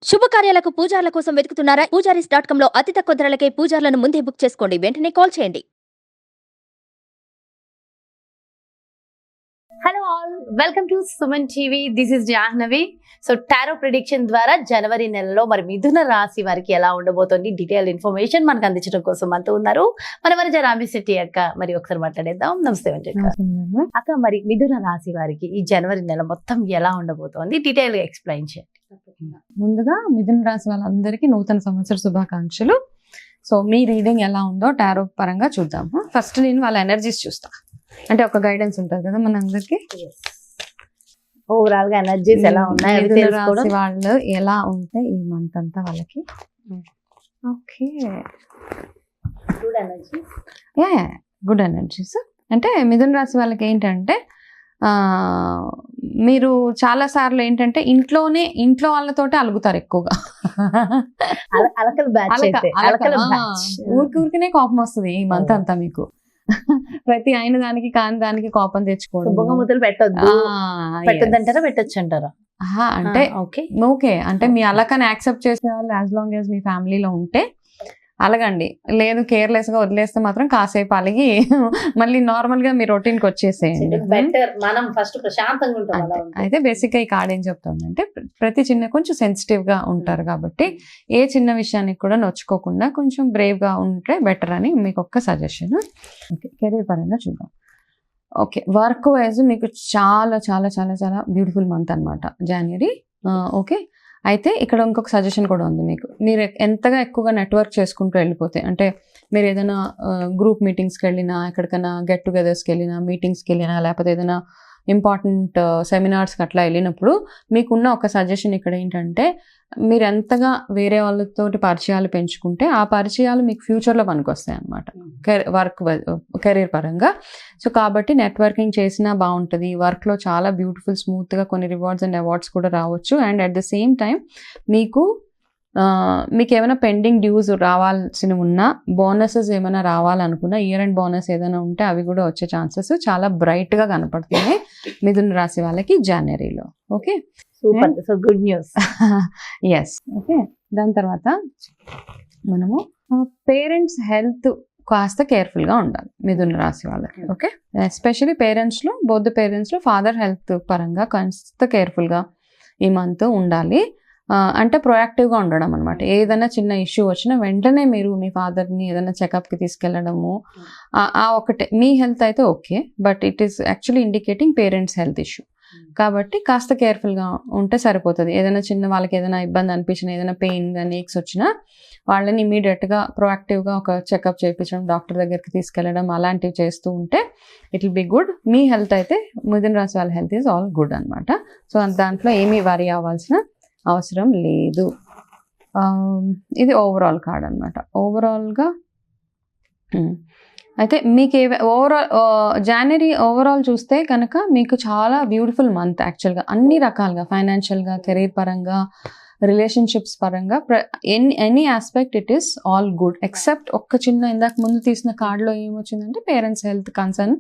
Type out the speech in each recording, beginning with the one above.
శుభకార్యాలకు పూజార్ల కోసం వెతుకుతున్నారా? పూజారీస్.com లో అతి తక్కువ ధరలకే పూజార్లను ముందే బుక్ చేసుకోండి. వెంటనే కాల్ చేయండి. Hello all, welcome to Suman TV. This is Jahnavi. So tarot prediction ద్వారా జనవరి నెలలో మరి మిథున రాశి వారికి ఎలా ఉండబోతోంది డీటెయిల్ ఇన్ఫర్మేషన్ మనకు అందించడం కోసం మనతో ఉన్నారు మన వనజ రామిశెట్టి అక్క. మరి ఒకసారి మాట్లాడేద్దాం. నమస్తే వంటి అక్క. మరి మిథున రాశి వారికి ఈ జనవరి నెల మొత్తం ఎలా ఉండబోతోంది డీటెయిల్ గా ఎక్స్ప్లెయిన్ చేయండి. ముందుగా మిథున రాశి వాళ్ళందరికీ నూతన సంవత్సర శుభాకాంక్షలు. సో మీ రీడింగ్ ఎలా ఉందో టారో పరంగా చూద్దాము. ఫస్ట్ నేను వాళ్ళ ఎనర్జీస్ చూస్తా, అంటే ఒక గైడెన్స్ ఉంటుంది కదా మన అందరికి. ఓవరాల్ గా ఎనర్జీస్ ఎలా ఉన్నాయి మిథున రాశి వాళ్ళు ఎలా ఉంటే ఈ మంత్ అంతా వాళ్ళకి ఓకే గుడ్ ఎనర్జీస్. అంటే మిథున రాశి వాళ్ళకి ఏంటంటే మీరు చాలా సార్లు ఏంటంటే ఇంట్లో వాళ్ళతోటి అలుగుతారు ఎక్కువగా. ఊరికినే కోపం వస్తుంది ఈ మంత్ అంతా మీకు. ప్రతి అయిన దానికి కాని దానికి కోపం తెచ్చుకోవడం. బొంగమూతలు పెట్టొద్దంటారా పెట్టొచ్చు అంటారా? అంటే ఓకే అంటే మీ అలకని యాక్సెప్ట్ చేసే వాళ్ళు యాజ్ లాంగ్ యాజ్ మీ ఫ్యామిలీలో ఉంటే అలగండి. లేదు కేర్లెస్ గా వదిలేస్తే మాత్రం కాసేపు అలిగి మళ్ళీ నార్మల్ గా మీ రొటీన్ కి వచ్చేసేయండి. అయితే బేసిక్ గా ఈ కార్డ్ ఏం చెప్తుందంటే ప్రతి కొంచెం సెన్సిటివ్ గా ఉంటారు కాబట్టి ఏ చిన్న విషయానికి కూడా నొచ్చుకోకుండా కొంచెం బ్రేవ్ గా ఉంటే బెటర్ అని మీకు ఒక్క సజెషన్. ఓకే, కెరీర్ పరంగా చూద్దాం. ఓకే, వర్క్ వైజ్ మీకు చాలా చాలా చాలా చాలా బ్యూటిఫుల్ మంత్ అనమాట జనవరి. ఓకే, అయితే ఇక్కడ ఇంకొక సజెషన్ కూడా ఉంది మీకు. మీరు ఎంతగా ఎక్కువగా నెట్వర్క్ చేసుకుంటూ వెళ్ళిపోతే, అంటే మీరు ఏదైనా గ్రూప్ మీటింగ్స్కి వెళ్ళినా, ఎక్కడికైనా గెట్ టుగెదర్స్కి వెళ్ళినా, మీటింగ్స్కి వెళ్ళినా, లేకపోతే ఏదైనా ఇంపార్టెంట్ సెమినార్స్కి అట్లా వెళ్ళినప్పుడు మీకున్న ఒక సజెషన్ ఇక్కడ ఏంటంటే మీరు ఎంతగా వేరే వాళ్ళతోటి పరిచయాలు పెంచుకుంటే ఆ పరిచయాలు మీకు ఫ్యూచర్లో పనికొస్తాయి అన్నమాట కెరీర్ పరంగా. సో కాబట్టి నెట్వర్కింగ్ చేసినా బాగుంటుంది. వర్క్లో చాలా బ్యూటిఫుల్ స్మూత్గా కొన్ని రివార్డ్స్ అండ్ అవార్డ్స్ కూడా రావచ్చు. And at the same time మీకు ఏమైనా పెండింగ్ డ్యూస్ రావాల్సి ఉన్నా, బోనసెస్ ఏమైనా రావాలనుకున్నా, ఇయర్ అండ్ బోనస్ ఏదైనా ఉంటే అవి కూడా వచ్చే ఛాన్సెస్ చాలా బ్రైట్గా కనపడుతున్నాయి మిథున రాశి వాళ్ళకి జనవరిలో. Okay, super, so good news. Yes. Okay, దాని తర్వాత మనము పేరెంట్స్ హెల్త్ కాస్త కేర్ఫుల్గా ఉండాలి మిథున రాశి వాళ్ళకి. ఓకే, ఎస్పెషలీ పేరెంట్స్లో బోత్ పేరెంట్స్లో ఫాదర్ హెల్త్ పరంగా కాస్త కేర్ఫుల్గా ఈ మంత్ ఉండాలి. అంటే ప్రొయాక్టివ్గా ఉండడం అనమాట. ఏదైనా చిన్న ఇష్యూ వచ్చినా వెంటనే మీరు మీ ఫాదర్ని ఏదైనా చెకప్కి తీసుకెళ్ళడము, ఒకటే. మీ హెల్త్ అయితే okay, but it is actually indicating parents health issue. కాబట్టి కాస్త కేర్ఫుల్గా ఉంటే సరిపోతుంది. ఏదైనా వాళ్ళకి ఏదైనా ఇబ్బంది అనిపించినా, ఏదైనా పెయిన్ కానీ ఏక్స్ వచ్చినా వాళ్ళని ఇమీడియట్గా ప్రొయాక్టివ్గా ఒక చెకప్ చేయించడం, డాక్టర్ దగ్గరికి తీసుకెళ్ళడం, అలాంటివి చేస్తూ ఉంటే it will be good. Me health అయితే మిథున రాశి వాళ్ళ హెల్త్ ఈజ్ ఆల్ గుడ్ అనమాట. సో దాంట్లో ఏమీ వరీ అవ్వాల్సిన అవసరం లేదు. ఇది ఓవరాల్ కార్డ్ అనమాట. ఓవరాల్గా అయితే మీకు జనవరి ఓవరాల్ చూస్తే కనుక మీకు చాలా బ్యూటిఫుల్ మంత్ యాక్చువల్గా. అన్ని రకాలుగా ఫైనాన్షియల్గా, కెరీర్ పరంగా, రిలేషన్షిప్స్ పరంగా, any aspect it is all good. Except ఒక్క చిన్న ఇందాక ముందు తీసిన కార్డులో ఏమొచ్చిందంటే పేరెంట్స్ హెల్త్ కన్సర్న్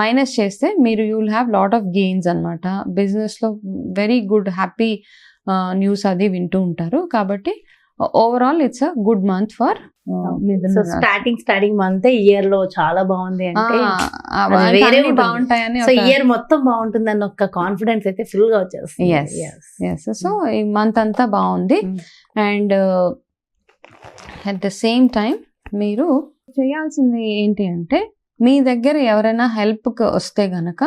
మైనస్ చేస్తే మీరు you will have lot of gains అనమాట. బిజినెస్లో వెరీ గుడ్ హ్యాపీ న్యూస్ అది వింటూ ఉంటారు. కాబట్టి overall it's a good month for starting month year లో చాలా బాగుంది అంటే బాగుంటాయని, ఇయర్ మొత్తం బాగుంటుందని ఒక కాన్ఫిడెన్స్ అయితే ఫుల్ గా వచ్చేస్తుంది. సో ఈ మంత్ అంతా బాగుంది. And at the same time మీరు చేయాల్సింది ఏంటి అంటే మీ దగ్గర ఎవరైనా హెల్ప్కి వస్తే గనక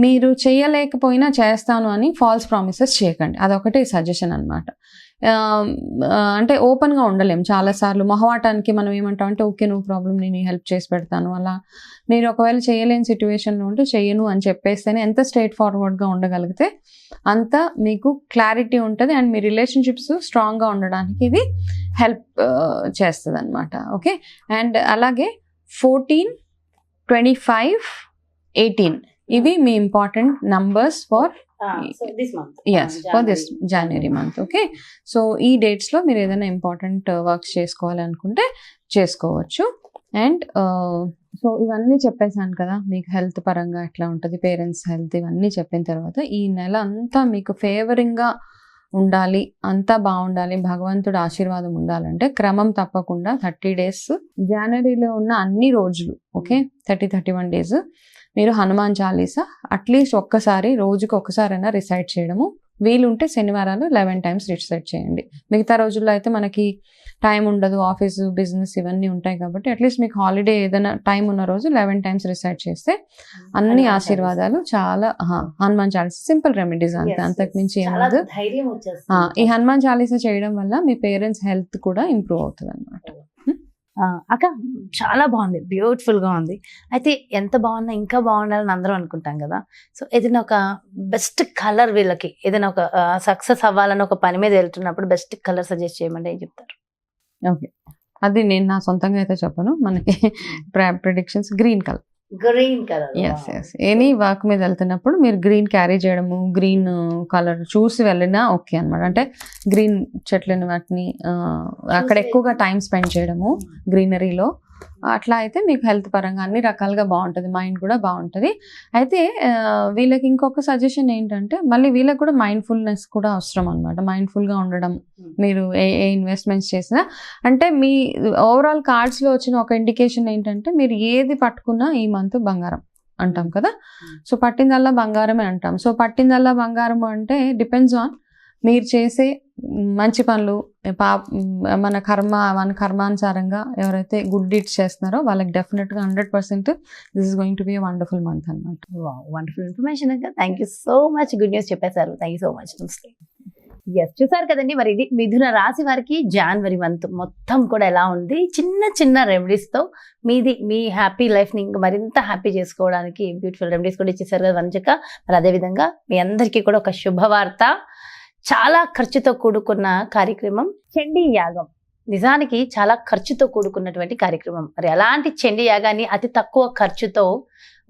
మీరు చేయలేకపోయినా చేస్తాను అని ఫాల్స్ ప్రామిసెస్ చేయకండి. అదొకటి సజెషన్ అనమాట. అంటే ఓపెన్గా ఉండలేం చాలాసార్లు. మొహమాటానికి మనం ఏమంటామంటే ఓకే నో ప్రాబ్లం, నేను హెల్ప్ చేసి పెడతాను. అలా మీరు ఒకవేళ చేయలేని సిచ్యువేషన్లో ఉంటే చెయ్యను అని చెప్పేస్తేనే ఎంత స్ట్రైట్ ఫార్వర్డ్గా ఉండగలిగితే అంత మీకు క్లారిటీ ఉంటుంది. అండ్ మీ రిలేషన్షిప్స్ స్ట్రాంగ్గా ఉండడానికి ఇది హెల్ప్ చేస్తుంది అనమాట. ఓకే, అండ్ అలాగే 14, 25, 18 ఇవి మీ important numbers for this January month. Okay, so ఈ డేట్స్లో మీరు ఏదైనా ఇంపార్టెంట్ వర్క్స్ చేసుకోవాలనుకుంటే చేసుకోవచ్చు. అండ్ సో ఇవన్నీ చెప్పేసాను కదా, మీకు హెల్త్ పరంగా ఎట్లా ఉంటుంది, పేరెంట్స్ హెల్త్, ఇవన్నీ చెప్పిన తర్వాత ఈ నెల అంతా మీకు ఫేవరింగ్గా ఉండాలి, అంతా బాగుండాలి, భగవంతుడి ఆశీర్వాదం ఉండాలంటే క్రమం తప్పకుండా 30 days జనవరిలో ఉన్న అన్ని రోజులు, ఓకే, 31 days మీరు హనుమాన్ చాలీసా అట్లీస్ట్ ఒక్కసారి, రోజుకి ఒక్కసారైనా రిసైట్ చేయడము, వీలుంటే శనివారాలు 11 times రిసైట్ చేయండి. మిగతా రోజుల్లో అయితే మనకి టైం ఉండదు, ఆఫీసు బిజినెస్ ఇవన్నీ ఉంటాయి కాబట్టి అట్లీస్ట్ మీకు హాలిడే ఏదైనా టైం ఉన్న రోజు 11 times రిసైట్ చేస్తే అన్ని ఆశీర్వాదాలు చాలా హనుమాన్ చాలీసా సింపుల్ రెమెడీస్ అంతే, అంతకు మించి ఏమదు. ఈ హనుమాన్ చాలీసా చేయడం వల్ల మీ పేరెంట్స్ హెల్త్ కూడా ఇంప్రూవ్ అవుతుంది అనమాట. అక్క చాలా బాగుంది, బ్యూటిఫుల్ గా ఉంది. అయితే ఎంత బాగున్నా ఇంకా బాగుండాలని అందరం అనుకుంటాం కదా. సో ఏదైనా ఒక బెస్ట్ కలర్, వీళ్ళకి ఏదైనా ఒక సక్సెస్ అవ్వాలని ఒక పని మీద వెళ్తున్నప్పుడు బెస్ట్ కలర్ సజెస్ట్ చేయమంటే ఏం చెప్తారు? ఓకే, అది నేను నా సొంతంగా అయితే చెప్పను, మనకి predictions green colour. Green colour, yes yes, any work మీద వెళ్తున్నప్పుడు మీరు గ్రీన్ క్యారీ చేయడము, గ్రీన్ కలర్ చూసి వెళ్ళినా ఓకే అనమాట. అంటే గ్రీన్ చెట్లని వాటిని అక్కడ ఎక్కువగా టైం స్పెండ్ చేయడము గ్రీనరీలో, అట్లా అయితే మీకు హెల్త్ పరంగా అన్ని రకాలుగా బాగుంటుంది, మైండ్ కూడా బాగుంటుంది. అయితే వీళ్ళకి ఇంకొక సజెషన్ ఏంటంటే మళ్ళీ వీళ్ళకి కూడా మైండ్ఫుల్నెస్ కూడా అవసరం అనమాట. మైండ్ఫుల్గా ఉండడం, మీరు ఏ ఇన్వెస్ట్మెంట్స్ చేసినా, అంటే మీ ఓవరాల్ కార్డ్స్లో వచ్చిన ఒక ఇండికేషన్ ఏంటంటే మీరు ఏది పట్టుకున్నా ఈ మంత్ బంగారం అంటాం కదా. సో పట్టిందల్లా బంగారమే అంటాం. సో పట్టిందల్లా బంగారం అంటే డిపెండ్స్ ఆన్ మీరు చేసే మంచి పనులు, మన కర్మానుసారంగా ఎవరైతే గుడ్ డీడ్స్ చేస్తున్నారో వాళ్ళకి డెఫినెట్గా 100% this is going to be wonderful month అనమాట. వండర్ఫుల్ ఇన్ఫర్మేషన్ అక్క. Thank you so much, good news చెప్పేశారు. Thank you so much. Yes, చూసారు కదండి, మరి ఇది మిథున రాశి వారికి జనవరి మంత్ మొత్తం కూడా ఎలా ఉంది. చిన్న చిన్న రెమెడీస్ తో మీ హ్యాపీ లైఫ్ ని ఇంకా మరింత హ్యాపీ చేసుకోవడానికి బ్యూటిఫుల్ రెమెడీస్ కూడా ఇచ్చేసారు కదా వంచక. మరి అదేవిధంగా మీ అందరికీ కూడా ఒక శుభవార్త, చాలా ఖర్చుతో కూడుకున్న కార్యక్రమం చండీ యాగం. నిజానికి చాలా ఖర్చుతో కూడుకున్నటువంటి కార్యక్రమం. మరి అలాంటి చండీ యాగాన్ని అతి తక్కువ ఖర్చుతో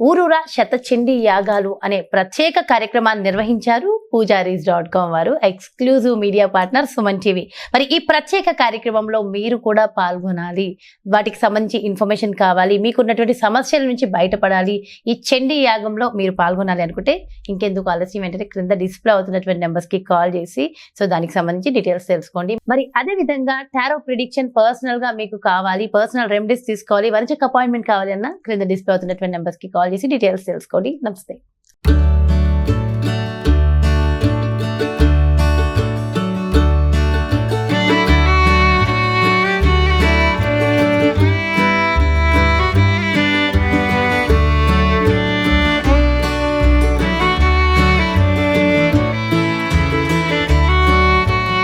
ఊరూరా శత చండీ యాగాలు అనే ప్రత్యేక కార్యక్రమాన్ని నిర్వహించారు పూజారీస్.com వారు, exclusive media partner Suman TV. మరి ఈ ప్రత్యేక కార్యక్రమంలో మీరు కూడా పాల్గొనాలి, వాటికి సంబంధించి ఇన్ఫర్మేషన్ కావాలి, మీకున్నటువంటి సమస్యల నుంచి బయటపడాలి, ఈ చండీ యాగంలో మీరు పాల్గొనాలి అనుకుంటే ఇంకెందుకు ఆలస్యం, వెంటనే క్రింద డిస్ప్లే అవుతున్నటువంటి నెంబర్స్ కి కాల్ చేసి సో దానికి సంబంధించి డీటెయిల్స్ తెలుసుకోండి. మరి అదే విధంగా టారో ప్రిడిక్షన్ పర్సనల్ గా మీకు కావాలి, పర్సనల్ రెమెడీస్ తీసుకోవాలి, వరచక్ అపాయింట్మెంట్ కావాలి అన్న క్రింద డిస్ప్లే అవుతున్నటువంటి నెంబర్స్ కి కాల్ చేసి డీటెయిల్స్ తెలుసుకోండి. నమస్తే.